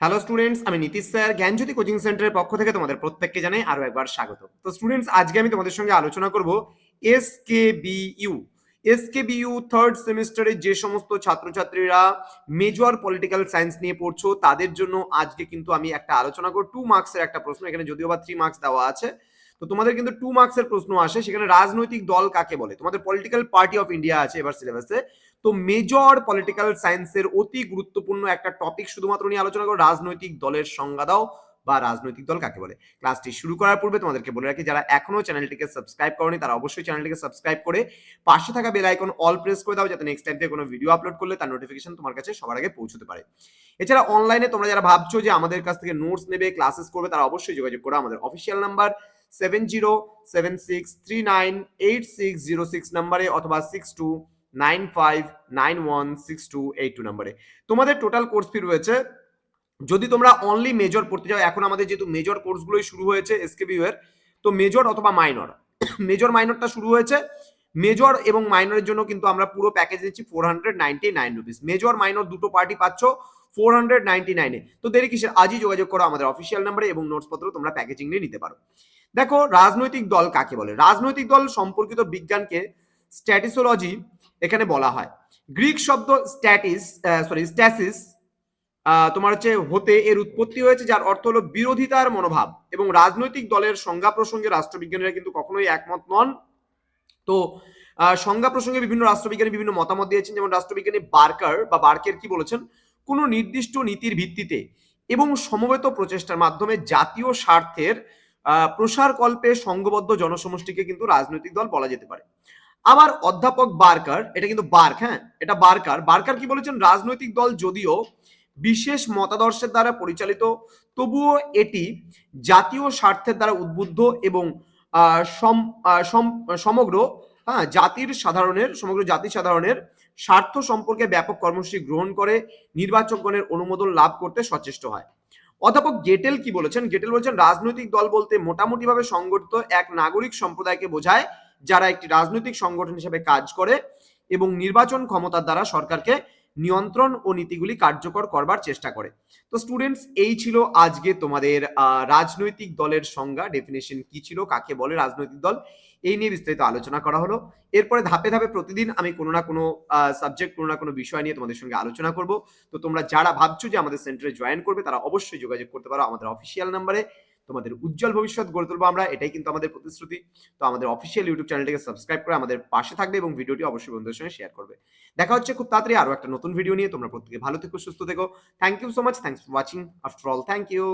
Hello students, আমি Nitish sir জ্ঞানজ্যোতি coaching সেন্টারের পক্ষ থেকে তোমাদের প্রত্যেককে জানাই আরো একবার স্বাগত। তো স্টুডেন্টস, আজকে আমি তোমাদের সঙ্গে আলোচনা করব এসকেবিইউ। এসকেবিইউ থার্ড সেমিস্টারে যে সমস্ত ছাত্রছাত্রীরা মেজর পলিটিক্যাল সায়েন্স নিয়ে পড়ছো তাদের জন্য আজকে কিন্তু আমি একটা আলোচনা করব। 2 মার্কসের একটা প্রশ্ন, এখানে যদিও বা 3 মার্কস দেওয়া আছে, তো তোমাদের কিন্তু 2 মার্কসের প্রশ্ন আসে। সেখানে রাজনৈতিক দল কাকে বলে, তোমাদের পলিটিক্যাল পার্টি অফ ইন্ডিয়া আছে এবার সিলেবাসে। তো মেজর পলিটিক্যাল সায়েন্সের অতি গুরুত্বপূর্ণ একটা টপিক শুধুমাত্র নিয়ে আলোচনা করো, রাজনৈতিক দলের সংজ্ঞা দাও বা রাজনৈতিক দল কাকে বলে। ক্লাসটি শুরু করার পূর্বে তোমাদেরকে বলে রাখি, যারা এখনো চ্যানেলটিকে সাবস্ক্রাইব করনি তারা অবশ্যই চ্যানেলটিকে সাবস্ক্রাইব করে পাশে থাকা বেল আইকন অল প্রেস করে দাও, যাতে নেক্সট টাইম থেকে কোনো ভিডিও আপলোড করলে তার নোটিফিকেশন তোমার কাছে সবার আগে পৌঁছতে পারে। এছাড়া অনলাইনে তোমরা যারা ভাবছো যে আমাদের কাছ থেকে নোটস নেবে, ক্লাসেস করবে, তারা অবশ্যই যোগাযোগ করো। আমাদের অফিসিয়াল নাম্বার 7076398606 নাম্বারে অথবা 6295916282 নাম্বারে। তোমাদের টোটাল কোর্স ফি রয়েছে, যদি তোমরা অনলি মেজর পড়তে যাও, এখন আমাদের যেহেতু মেজর কোর্সগুলোই শুরু হয়েছে এসকেবিইউ এর, তো মেজর অথবা মাইনর, মেজর মাইনরটা শুরু হয়েছে। মেজর এবং মাইনরের জন্য কিন্তু আমরা পুরো প্যাকেজ দিচ্ছি 499 রুপিস। মেজর মাইনর দুটো পার্টি পাচ্ছ 499 এ। তো দেরি কিসের, আজই যোগাযোগ করো আমাদের অফিসিয়াল নাম্বারে এবং নোটস পত্র তোমরা প্যাকেজিং নিয়ে নিতে পারো। দেখো, রাজনৈতিক দল কাকে বলে। রাজনৈতিক দল সম্পর্কিত বিজ্ঞানকে স্ট্যাটিসোলজি এখানে বলা হয়। গ্রিক শব্দ স্ট্যাসিস তোমার হচ্ছে হতে এর উৎপত্তি হয়েছে, যার অর্থ হলো বিরোধিতার মনোভাব। এবং রাজনৈতিক দলের সংজ্ঞা প্রসঙ্গে রাষ্ট্রবিজ্ঞানীরা কিন্তু কখনোই একমত নন। তো সংজ্ঞা প্রসঙ্গে বিভিন্ন রাষ্ট্রবিজ্ঞানী বিভিন্ন মতামত দিয়েছেন। যেমন রাষ্ট্রবিজ্ঞানী বার্কের কি বলেছেন, কোন নির্দিষ্ট নীতির ভিত্তিতে এবং সমবেত প্রচেষ্টার মাধ্যমে জাতীয় স্বার্থের প্রসারকল্পে সংঘবদ্ধ জনসমষ্টিকে কিন্তু রাজনৈতিক দল বলা যেতে পারে। আবার অধ্যাপক বার্কার, এটা কিন্তু বার্ক, হ্যাঁ এটা বার্কার কি বলেছেন, রাজনৈতিক দল যদিও বিশেষ মতাদর্শের দ্বারা পরিচালিত, তবুও এটি জাতীয় স্বার্থের দ্বারা উদ্বুদ্ধ এবং সমগ্র জাতি সাধারণের স্বার্থ সম্পর্কে ব্যাপক কর্মসূচি গ্রহণ করে নির্বাচকগণের অনুমোদন লাভ করতে সচেষ্ট হয়। অধ্যাপক গেটেল কি বলেছেন, গেটেল বলেছেন রাজনৈতিক দল বলতে মোটামুটিভাবে সংগঠিত এক নাগরিক সম্প্রদায়কে বোঝায়, যারা একটি রাজনৈতিক সংগঠন হিসেবে কাজ করে এবং নির্বাচন ক্ষমতার দ্বারা সরকারকে নিয়ন্ত্রণ ও নীতিগুলি কার্যকর করবার চেষ্টা করে। তো স্টুডেন্টস, এই ছিল আজকে তোমাদের রাজনৈতিক দলের সংজ্ঞা, ডেফিনেশন কি ছিল, কাকে বলে রাজনৈতিক দল, এই নিয়ে বিস্তারিত আলোচনা করা হলো। এরপরে ধাপে ধাপে প্রতিদিন আমি কোনো না কোনো সাবজেক্ট, কোনো না কোনো বিষয় নিয়ে তোমাদের সঙ্গে আলোচনা করব। তো তোমরা যারা ভাবছো যে আমাদের সেন্টারে জয়েন করবে, তারা অবশ্যই যোগাযোগ করতে পারো আমাদের অফিসিয়াল নাম্বারে। তোমাদের উজ্জ্বল ভবিষ্যৎ গড়ে তুলবো আমরা, এটাই কিন্তু আমাদের প্রতিশ্রুতি। তো আমাদের অফিসিয়াল ইউটিউব চ্যানেলটিকে সাবস্ক্রাইব করে আমাদের পাশে থাকবে এবং ভিডিওটি অবশ্যই বন্ধুদের সঙ্গে শেয়ার করবে। দেখা হচ্ছে খুব তাড়াতাড়ি আরো একটা নতুন ভিডিও নিয়ে। তোমরা প্রত্যেকে ভালো থেকো, সুস্থ থেকো। Thank you so much, thanks for watching. After all, thank you.